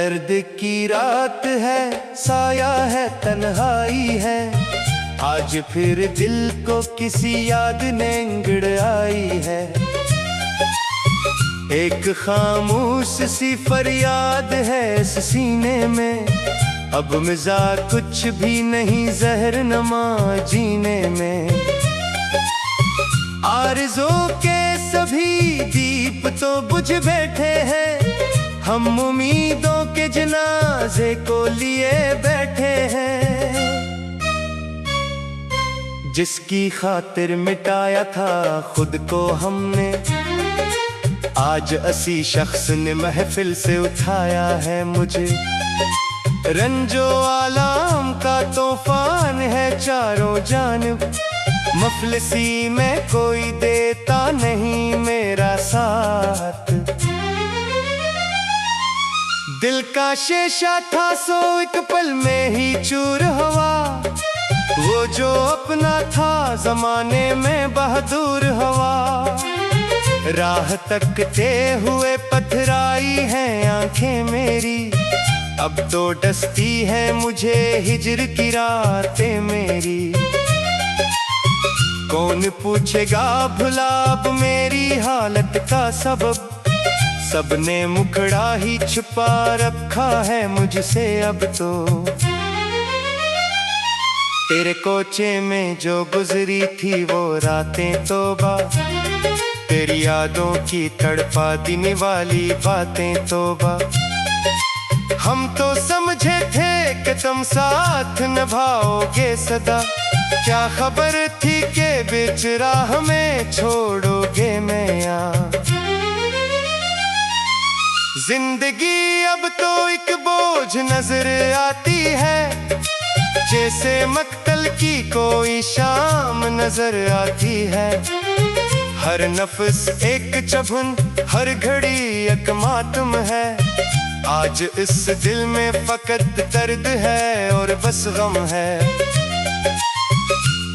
दर्द की रात है, साया है, तन्हाई है। आज फिर दिल को किसी याद ने अंगड़ाई है। एक खामोश सी फरियाद है इस सीने में, अब मिजाज कुछ भी नहीं जहर नमा जीने में। आरज़ू के सभी दीप तो बुझ बैठे हैं, हम उम्मीदों के जनाजे को लिए बैठे हैं। जिसकी खातिर मिटाया था खुद को हमने, आज असी शख्स ने महफिल से उठाया है मुझे। रंजो आलाम का तूफान है चारों जानिब, मफलिसी में कोई देता नहीं मेरा साथ। दिल का शीशा था सो एक पल में ही चूर हुआ, वो जो अपना था जमाने में बहादुर हवा। राह तकते हुए पथराई हैं आंखें मेरी, अब तो डसती है मुझे हिजर की रातें मेरी। कौन पूछेगा भुला अब मेरी हालत का सबब, सबने मुखड़ा ही छुपा रखा है मुझसे अब तो। तेरे कोचे में जो गुजरी थी वो रातें तौबा, तेरी यादों की तड़पा देने वाली बातें तौबा। हम तो समझे थे कि तुम साथ निभाओगे सदा, क्या खबर थी कि बीच राह में छोड़ोगे मैया। जिंदगी अब तो एक बोझ नजर आती है, जैसे मक्तल की कोई शाम नजर आती है। हर नफ्स एक चुभन, हर घड़ी एक मातम है। आज इस दिल में फकत दर्द है और बस गम है।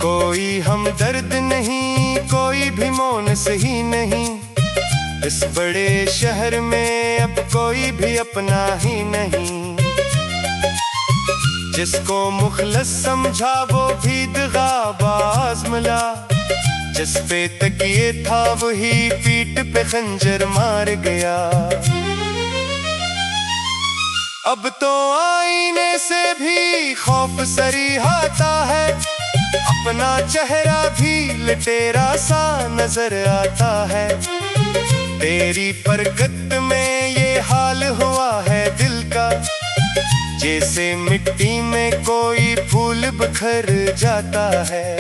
कोई हम दर्द नहीं, कोई भी मौन सही नहीं, इस बड़े शहर में अब कोई भी अपना ही नहीं। जिसको मुखलस समझा वो भी दगाबाज मिला, जिस पे तकिए था वही पीठ पे खंजर मार गया। अब तो आईने से भी खौफ सरी आता है, अपना चेहरा भी लटेरा सा नजर आता है। तेरी बरकत में ये हाल हुआ है दिल का, जैसे मिट्टी में कोई फूल बिखर जाता है।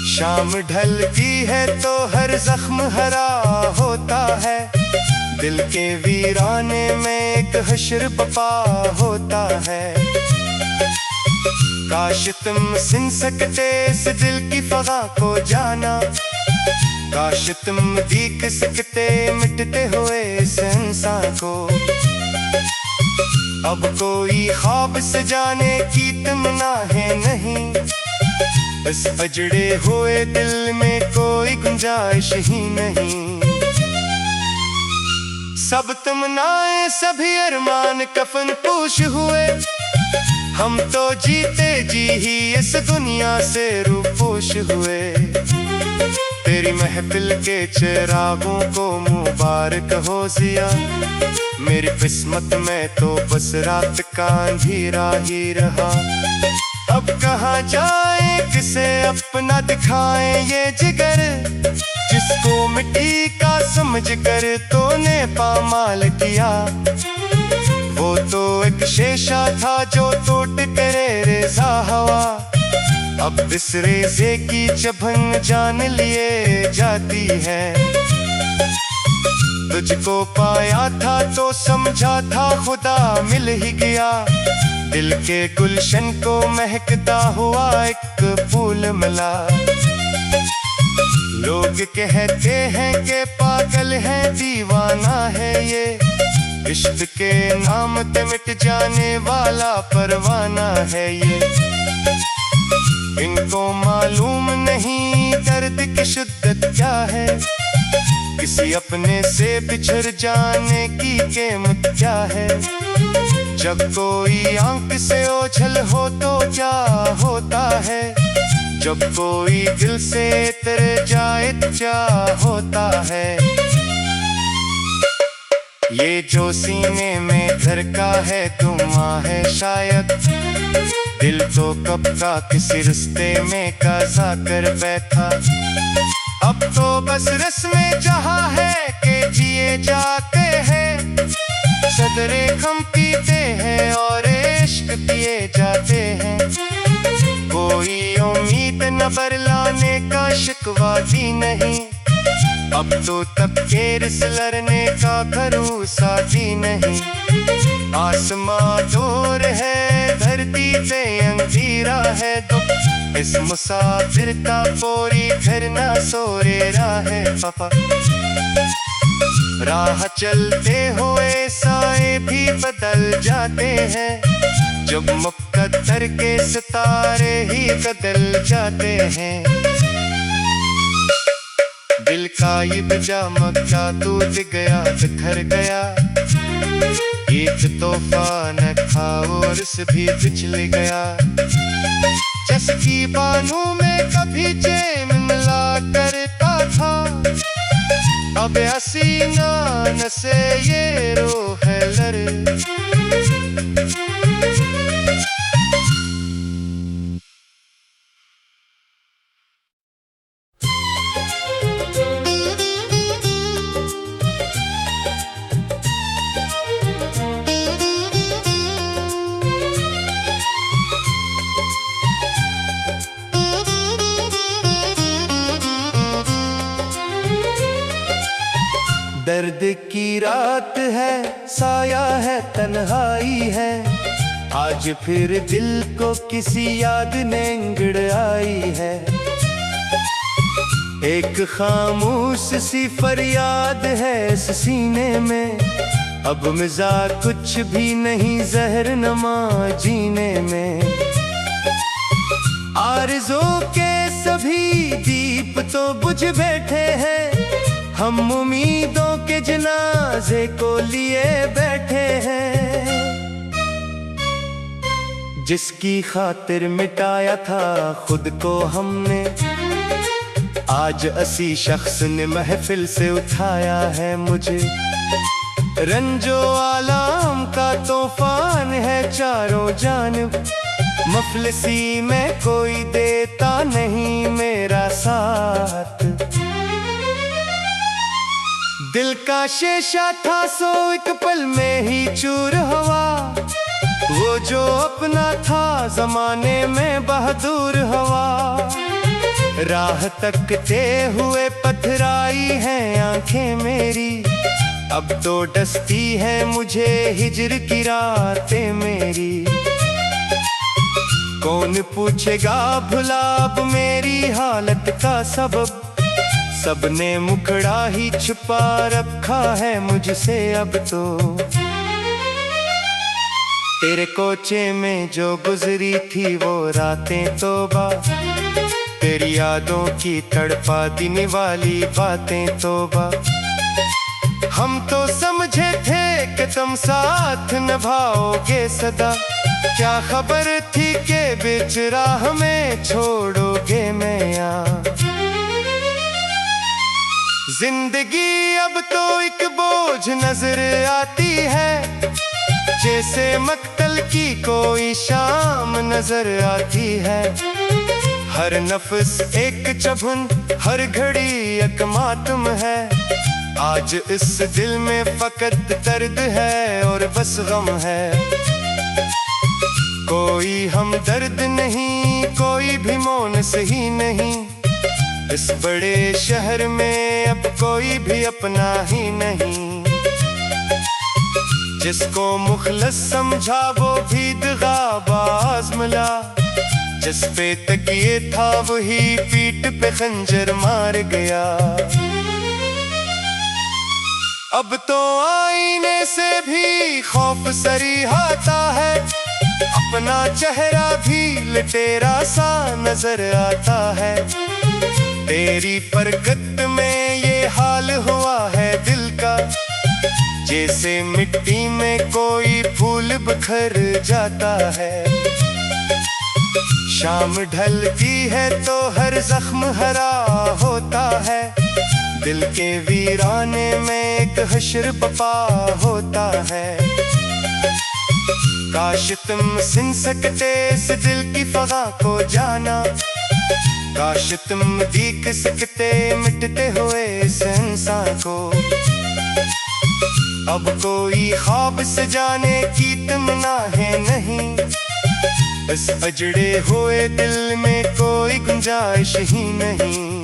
शाम ढलती है तो हर जख्म हरा होता है, दिल के वीराने में एक हश्र बपा होता है। काश तुम सुन सकते इस दिल की फगा को जाना, काश तुम देख सकते मिटते हुए इस इंसान को। अब कोई ख्वाब सजाने की तमन्ना है नहीं, इस अजड़े हुए दिल में कोई गुंजाइश ही नहीं। सब तमन्नाएं सभी अरमान कफन पोश हुए, हम तो जीते जी ही इस दुनिया से रूपोश हुए। तेरी महफिल के चिरागों को मुबारक हो जिया, मेरी किस्मत में तो बस रात का अंधेरा ही रहा। अब कहाँ जाए किसे अपना दिखाए ये जिगर, जिसको मिट्टी का समझ कर तूने पामाल किया। वो तो एक शीशा था जो टूट करे रेजा हवा, अब इस रेजे की चुभन जान लिए जाती है। तुझको पाया था तो समझा था खुदा मिल ही गया, दिल के गुलशन को महकता हुआ एक फूल मिला। लोग कहते हैं कि पागल है दीवाना है ये, इश्क के नाम पे मिट जाने वाला परवाना है ये। इनको मालूम नहीं दर्द की शिद्दत क्या है, किसी अपने से बिछड़ जाने की कीमत क्या है। जब कोई आंख से ओझल हो तो क्या होता है, जब कोई दिल से तर जाए तो क्या होता है। ये जो सीने में धड़का है धुआं है शायद, दिल तो कब का किसी रिश्ते में काज़ा कर बैठा। अब तो बस रस्में जहाँ है के जिए जाते हैं, सदरे हम पीते हैं और इश्क किए जाते हैं। कोई उम्मीद न बरलाने का शिकवा भी नहीं, अब तो तब के रिस लड़ने का भरोसा भी नहीं। आसमां दूर है, धरती पे अंधेरा है, दुख इस मुसाफिर का पूरी घर ना सोरे राह पापा। राह चलते हुए साए भी बदल जाते हैं, जब मुक़द्दर के सितारे ही बदल जाते हैं। दिल का ये मक्का टूट गया बिखर गया, एक तोहफा न था और से भी पिछल गया। चस्की बानों में कभी चैन मिला करता था, अब हसीना न से ये रूह लड़। दर्द की रात है, साया है, तन्हाई है, आज फिर दिल को किसी याद ने इंगड़ आई है। एक खामोश सी फरियाद है इस सीने में, अब मज़ा कुछ भी नहीं ज़हर नमा जीने में। आरज़ू के सभी दीप तो बुझ बैठे हैं, हम उम्मीदों के जनाजे को लिए बैठे हैं। जिसकी खातिर मिटाया था खुद को हमने, आज असी शख्स ने महफिल से उठाया है मुझे। रंजो आलाम का तूफान है चारों जानिब, मफलिसी में कोई देता नहीं मेरा साथ। दिल का शीशा था सो एक पल में ही चूर हुआ, वो जो अपना था जमाने में बहादुर हुआ। राह तकते हुए पथराई हैं आंखें मेरी, अब तो डसती है मुझे हिजर की रातें मेरी। कौन पूछेगा भुला अब मेरी हालत का सबब, सबने मुखड़ा ही छुपा रखा है मुझसे अब तो। तेरे कोचे में जो गुजरी थी वो रातें तौबा, तेरी यादों की तड़पा देने वाली बातें तौबा। हम तो समझे थे कि तुम साथ निभाओगे सदा, क्या खबर थी कि बीच राह में छोड़ोगे मैं यहाँ। जिंदगी अब तो एक बोझ नजर आती है, जैसे मक्तल की कोई शाम नजर आती है। हर नफ्स एक चुभन, हर घड़ी एक मातम है। आज इस दिल में फकत दर्द है और बस गम है। कोई हम दर्द नहीं, कोई भी मौन सही नहीं, इस बड़े शहर में अब कोई भी अपना ही नहीं। जिसको मुखलस समझा वो भी दगाबाज मिला, जिस पे तकिए था वही पीठ पे खंजर मार गया। अब तो आईने से भी खौफ सरी आता है, अपना चेहरा भी लटेरा सा नजर आता है। तेरी बरकत में ये हाल हुआ जैसे मिट्टी में कोई फूल बिखर जाता है। शाम ढलती है तो हर जख्म हरा होता है। दिल के वीराने में एक हश्र बपा होता है। काश तुम सुन सकते इस दिल की फगा को जाना, काश तुम देख सकते मिटते हुए इस इंसान को। अब कोई ख्वाब सजाने की तमन्ना है नहीं, इस अजड़े हुए दिल में कोई गुंजाइश ही नहीं।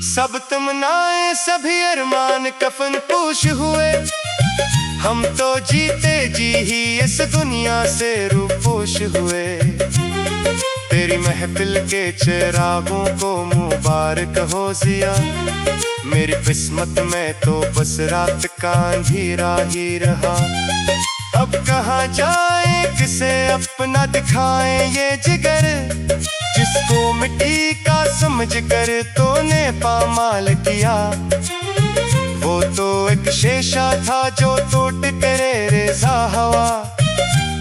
सब तमन्नाएं सभी अरमान कफन पूश हुए, हम तो जीते जी ही इस दुनिया से रूपोश हुए। तेरी महफिल के चिरागों को मुबारक हो जिया, मेरी किस्मत में तो बस रात का अंधेरा ही रहा। अब कहाँ जाए किसे अपना दिखाएं ये जिगर, जिसको मिट्टी का समझ कर तूने पामाल किया। वो तो एक शीशा था जो टूट करे रेज़ा हवा,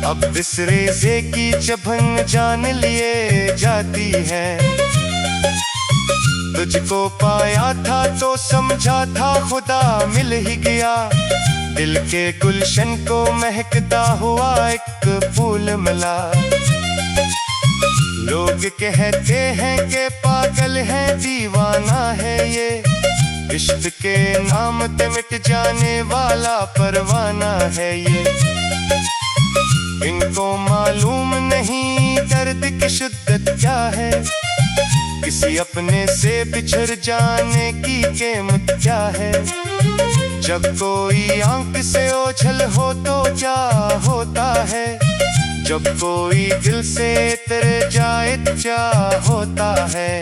अब इस रेज़े की चुभन जान लिए जाती है। तुझको पाया था तो समझा था खुदा मिल ही गया, दिल के गुलशन को महकता हुआ एक फूल मिला। लोग कहते हैं कि पागल है दीवाना है ये, इश्क के नाम पे मिट जाने वाला परवाना है ये। इनको मालूम नहीं दर्द की शिद्दत क्या है, किसी अपने से बिछड़ जाने की कीमत क्या है। जब कोई आंख से ओझल हो तो क्या होता है, जब कोई दिल से तर जाए तो क्या होता है।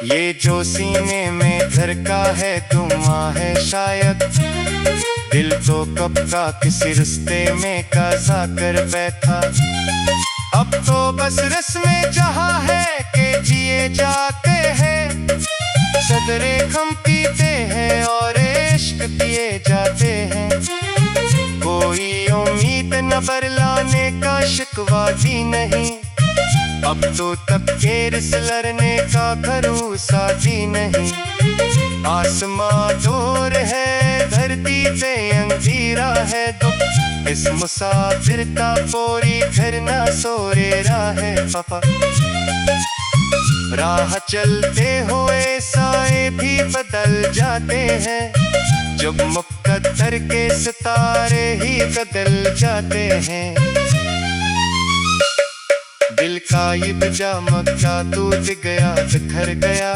ये जो सीने में धड़का है धुआं है शायद, दिल तो कब का किसी रिश्ते में काज़ा कर बैठा। अब तो बस रस्में जहाँ है कि जिए जाते हैं, सदरे हम पीते हैं और इश्क पिए जाते हैं। कोई उम्मीद न बरलाने का शिकवा भी नहीं, अब तो तबके लड़ने का भरोसा भी नहीं। आसमां दूर है धरती पे अंधेरा है दुख, इस मुसाफिर का पूरी घर ना सोरे है पापा। राह चलते हुए साए भी बदल जाते हैं, जब मुक़द्दर के सितारे ही बदल जाते हैं। दिल का ये बजा मक्का टूट गया बिखर गया,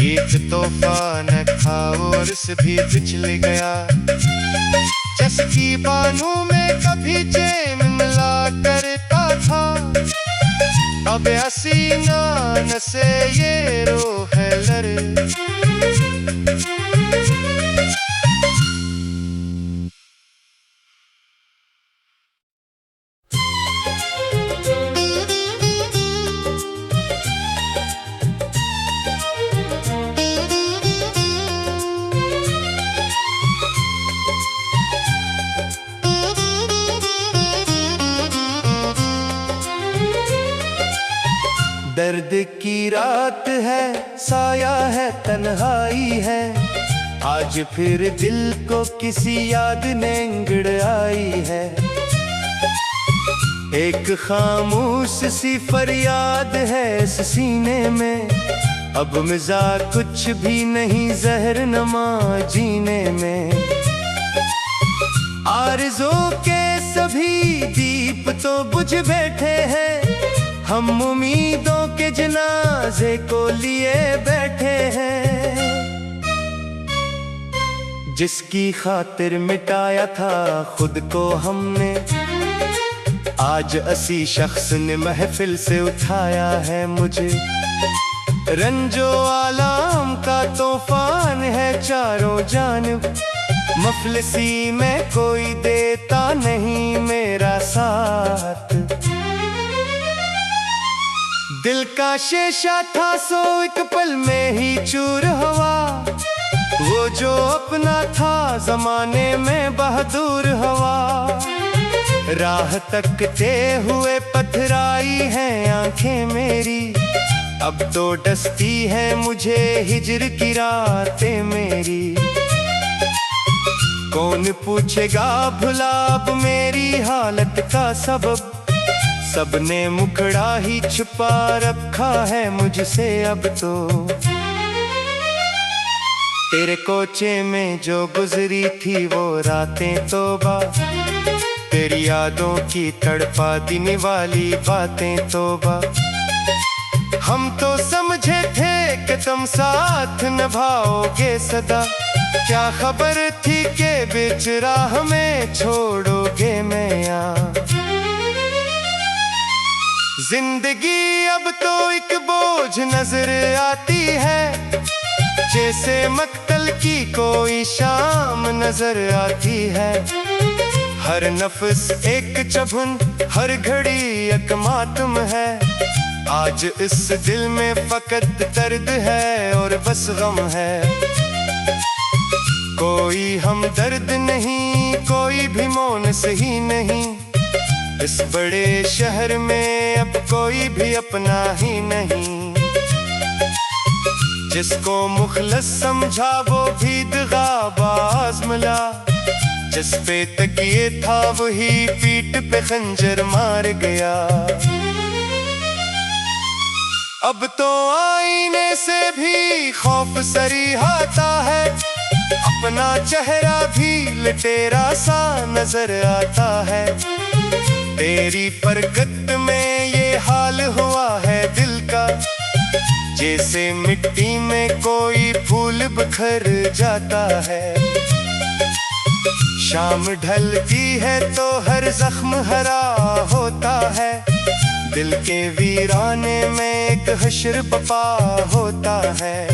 एक तोहफा न था और भी बिछल गया। चस्की बानों में कभी चैन मिला करता था, अब हसीना न से ये रूह लड़। दर्द की रात है साया है तन्हाई है, आज फिर दिल को किसी याद ने अंगड़ आई है। एक खामोश सी फरियाद है इस सीने में, अब मज़ा कुछ भी नहीं ज़हर नमा जीने में। आरज़ू के सभी दीप तो बुझ बैठे हैं, हम उम्मीदों के जनाजे को लिए बैठे हैं। जिसकी खातिर मिटाया था खुद को हमने, आज असी शख्स ने महफिल से उठाया है मुझे। रंजो आलाम का तूफान है चारों जानिब, मफलसी में कोई देता नहीं मेरा साथ। दिल का शीशा था सो एक पल में ही चूर हुआ, वो जो अपना था जमाने में बहादुर हवा, राह तकते हुए पथराई हैं आंखें मेरी। अब तो डसती है मुझे हिजर की रातें मेरी। कौन पूछेगा भला अब मेरी हालत का सबब, सबने मुखड़ा ही छुपा रखा है मुझसे अब तो। तेरे कोचे में जो गुजरी थी वो रातें तौबा, तेरी यादों की तड़पा देने वाली बातें तौबा। हम तो समझे थे कि तुम साथ निभाओगे सदा, क्या खबर थी कि बीच राह में छोड़ोगे मैया। जिंदगी अब तो एक बोझ नजर आती है, जैसे मक्तल की कोई शाम नजर आती है। हर नफ्स एक चुभन, हर घड़ी एक मातम है। आज इस दिल में फकत दर्द है और बस गम है। कोई हम दर्द नहीं, कोई भी मौन सही नहीं। इस बड़े शहर में अब कोई भी अपना ही नहीं। जिसको मुखलस समझा वो भी दगाबाज मिला, जिस पे तकिए था वही पीठ पे खंजर मार गया। अब तो आईने से भी खौफ सरी आता है, अपना चेहरा भी लटेरा सा नजर आता है। तेरी बरकत में ये हाल हुआ है दिल का, जैसे मिट्टी में कोई फूल बिखर जाता है। शाम ढलती है तो हर जख्म हरा होता है, दिल के वीराने में एक हश्र पपा होता है।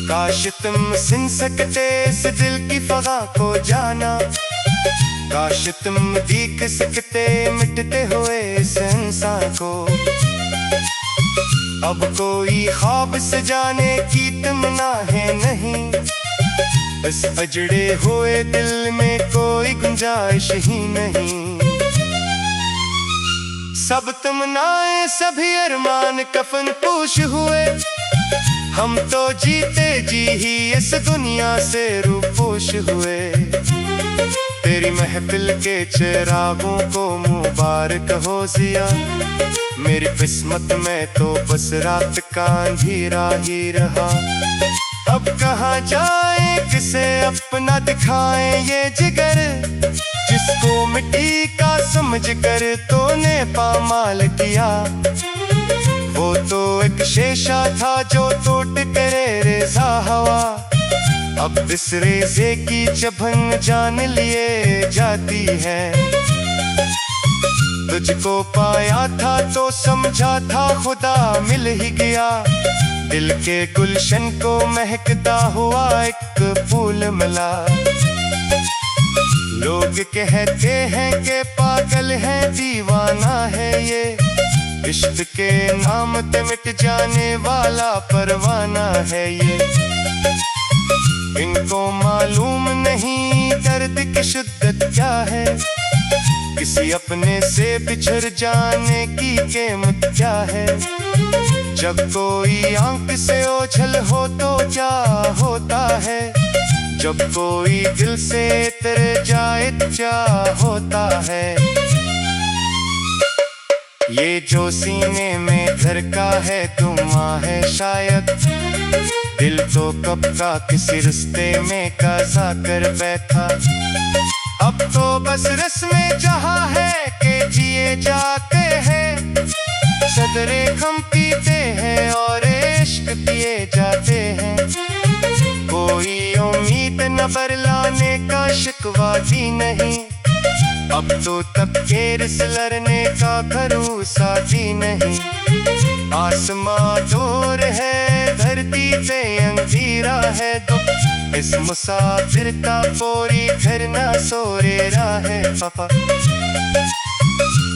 काश तुम सुन सकते इस दिल की फगा को जाना, काश तुम देख सकते मिटते हुए इस इंसान को। अब कोई ख्वाब सजाने की तमन्ना है नहीं, इस अजड़े हुए दिल में कोई गुंजाइश ही नहीं। सब तमन्नाएं सभी अरमान कफन पूश हुए, हम तो जीते जी ही इस दुनिया से रूपोश हुए। तेरी महफिल के चिरागों को मुबारक हो जिया, मेरी किस्मत में तो बस रात का अंधेरा ही रहा। अब कहाँ जाए किसे अपना दिखाएं ये जिगर, जिसको मिट्टी का समझ कर तूने पामाल किया। वो तो एक शीशा था जो टूट करे रेजा हवा, अब इस रेजे की चुभन जान लिए जाती है। तुझको पाया था तो समझा था खुदा मिल ही गया, दिल के गुलशन को महकता हुआ एक फूल मिला। लोग कहते हैं कि पागल है दीवाना है ये, इश्क के नाम पे मिट जाने वाला परवाना है ये। इनको मालूम नहीं दर्द की शिद्दत क्या है, किसी अपने से बिछड़ जाने की कीमत क्या है। जब कोई आंख से ओझल हो तो क्या होता है, जब कोई दिल से तर जाए तो क्या होता है। ये जो सीने में धड़का है धुआं है शायद, दिल तो कब का किसी रिश्ते में काज़ा कर बैठा। अब तो बस रस्में जहाँ है कि जिए जाते हैं, सदरे हम पीते हैं और इश्क पिए जाते हैं। कोई उम्मीद न बरलाने का शिकवा भी नहीं, अब तो तबके रिस लड़ने का भरोसा भी नहीं। आसमां दूर है धरती पे अंधेरा है, तो इस मुसाफिर का पूरी घर ना सोरे है पापा।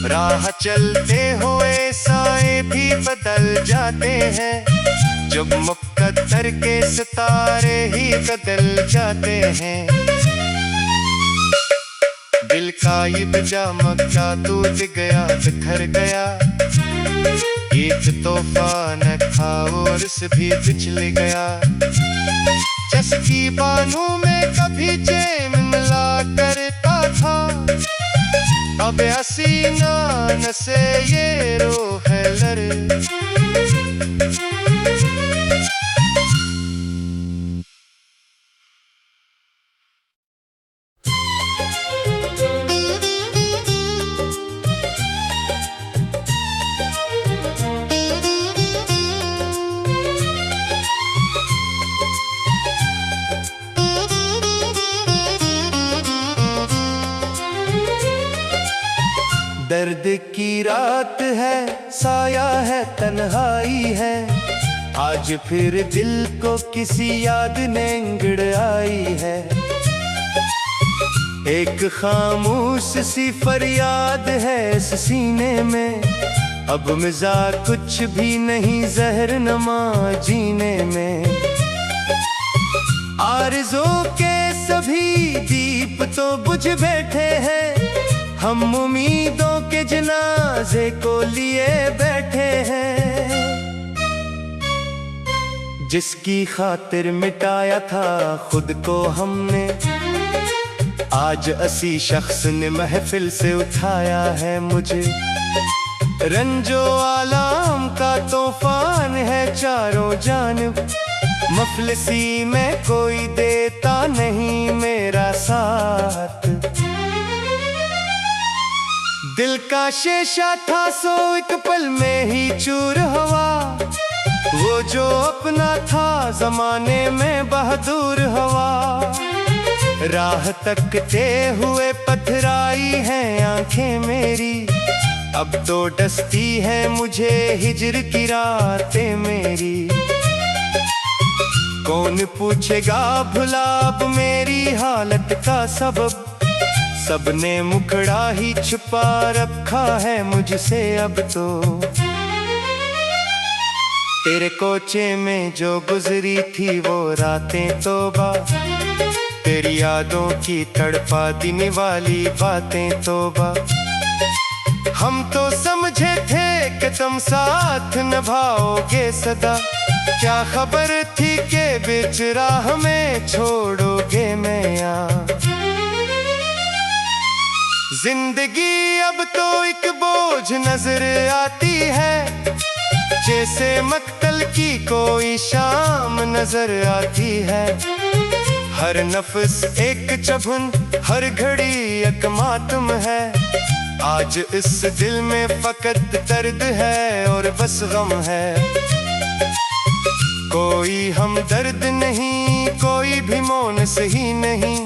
राह चलते हुए साए भी बदल जाते हैं, जब मुकद्दर के सितारे ही बदल जाते हैं। दिल का ये बजा मक्का टूट गया, बिखर गया। एक तोहफा न था और इस भी बिछल गया। चसकी बानों में कभी चैन मिला करता था, अब हसीना न से ये रूह लर। दर्द की रात है, साया है, तन्हाई है। आज फिर दिल को किसी याद ने अंगड़ाई है। एक खामोश सी फरियाद है इस सीने में, अब मिजाज कुछ भी नहीं जहर नमा जीने में। आरज़ू के सभी दीप तो बुझ बैठे हैं, हम उम्मीदों के जनाजे को लिए बैठे हैं। जिसकी खातिर मिटाया था खुद को हमने, आज असी शख्स ने महफिल से उठाया है मुझे। रंजो आलाम का तूफान है चारों जानिब, मफलिसी में कोई देता नहीं मेरा साथ। दिल का शीशा था सो एक पल में ही चूर हुआ, वो जो अपना था जमाने में बहादुर हुआ। राह तकते हुए पथराई हैं आंखें मेरी, अब तो डसती है मुझे हिजर की रातें मेरी। कौन पूछेगा भुला अब मेरी हालत का सबब, सबने मुखड़ा ही छुपा रखा है मुझसे अब तो। तेरे कोचे में जो गुजरी थी वो रातें तौबा, तेरी यादों की तड़पा देने वाली बातें तौबा। हम तो समझे थे कि तुम साथ निभाओगे सदा, क्या खबर थी कि बीच राह में छोड़ोगे मैया। जिंदगी अब तो एक बोझ नजर आती है, जैसे मक्तल की कोई शाम नजर आती है। हर नफ्स एक चुभन, हर घड़ी एक मातम है। आज इस दिल में फकत दर्द है और बस गम है। कोई हम दर्द नहीं, कोई भी मौन सही नहीं,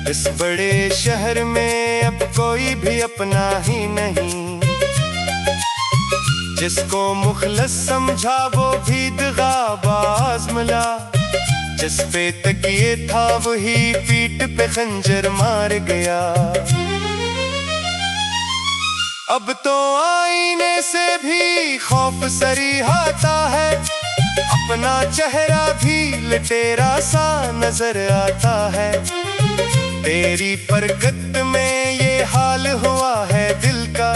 इस बड़े शहर में अब कोई भी अपना ही नहीं। जिसको मुखलस समझा वो भी दगाबाज मिला, जिस पे तकिए था वही पीठ पे खंजर मार गया। अब तो आईने से भी खौफ सरी आता है, अपना चेहरा भी लटेरा सा नजर आता है। तेरी फरकत में ये हाल हुआ है दिल का,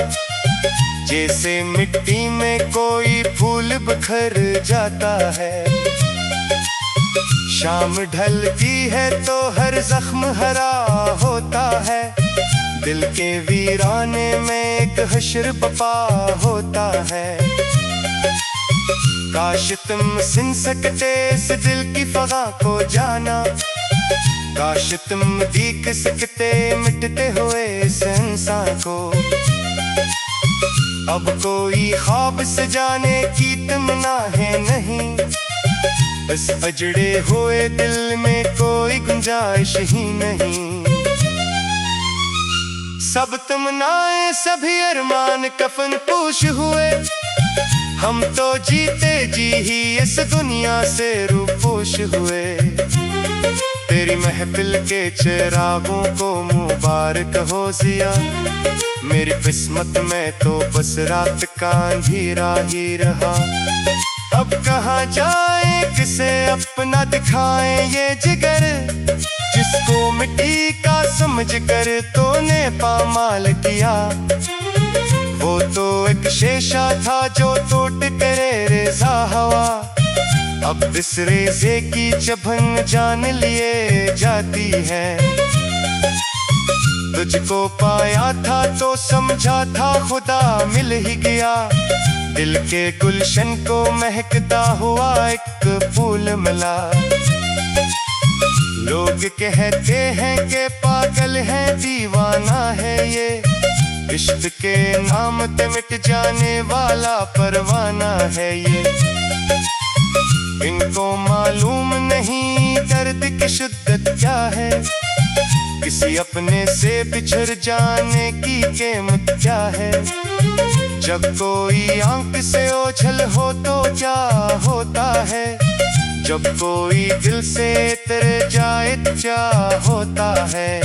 जैसे मिट्टी में कोई फूल बिखर जाता है। शाम ढलती है तो हर जख्म हरा होता है, दिल के वीराने में एक हश्र बपा होता है। काश तुम सुन सकते इस दिल की फगा को जाना, काश तुम देख सकते मिटते हुए इस इंसान को। अब कोई ख्वाब सजाने की तमन्ना है नहीं, इस अजड़े हुए दिल में कोई गुंजाइश ही नहीं। सब तमन्नाएं सभी अरमान कफन पोश हुए, हम तो जीते जी ही इस दुनिया से रूपोश हुए। तेरी महफिल के चिरागों को मुबारक हो जिया, मेरी किस्मत में तो बस रात का अंधेरा ही रहा। अब कहाँ जाए किसे अपना दिखाएं ये जिगर, जिसको मिट्टी का समझ कर तूने पामाल किया। वो तो एक शीशा था जो टूट करे रेजा हवा, अब इस रेजे की चुभन जान लिए जाती है। तुझको पाया था तो समझा था खुदा मिल ही गया, दिल के गुलशन को महकता हुआ एक फूल मिला। लोग कहते हैं कि पागल है दीवाना है ये, इश्क के नाम पे मिट जाने वाला परवाना है ये। इनको मालूम नहीं दर्द की शिद्दत क्या है, किसी अपने से बिछड़ जाने की कीमत क्या है। जब कोई आंख से ओझल हो तो क्या होता है, जब कोई दिल से तर जाए तो क्या होता है।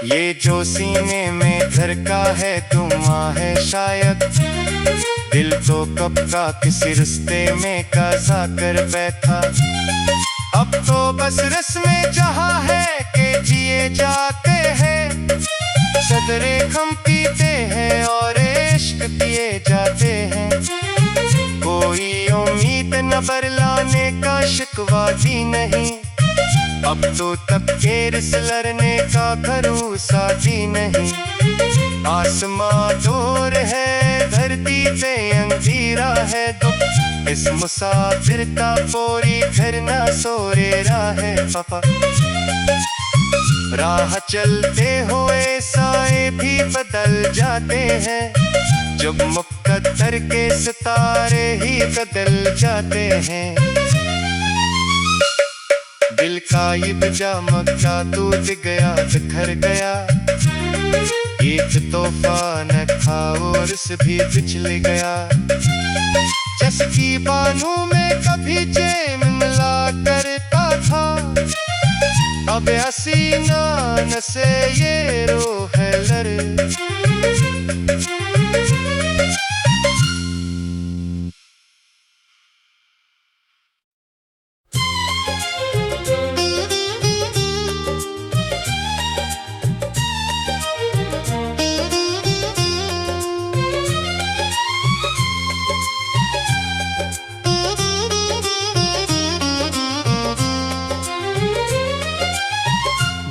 ये जो सीने में धड़का है धुआं है शायद, दिल तो कब का किसी रिश्ते में काज़ा कर बैठा। अब तो बस रस्में जहाँ है कि जिए जाते हैं, सदरे खम पीते हैं और इश्क पिए जाते हैं। कोई उम्मीद न बरलाने का शिकवा भी नहीं, अब तो तबके रिस लड़ने का भरोसा भी नहीं। आसमां दूर है धरती पे अंधेरा है दुख, इस मुसाफिर का पूरी घर ना सोरे है पापा। राह चलते हुए साए भी बदल जाते हैं, जब मुक़द्दर के सितारे ही बदल जाते हैं। दिल का ये मक्का टूट गया बिखर गया, एक तोहफा न था और से भी पिछल गया। चस्की बानों में कभी चैन मिला करता था, अब हसीना न से ये रूह लड़।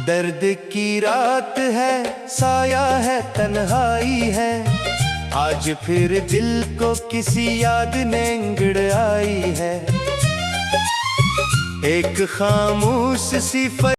दर्द की रात है साया है तन्हाई है, आज फिर दिल को किसी याद ने इंगड़ आई है। एक खामोश सी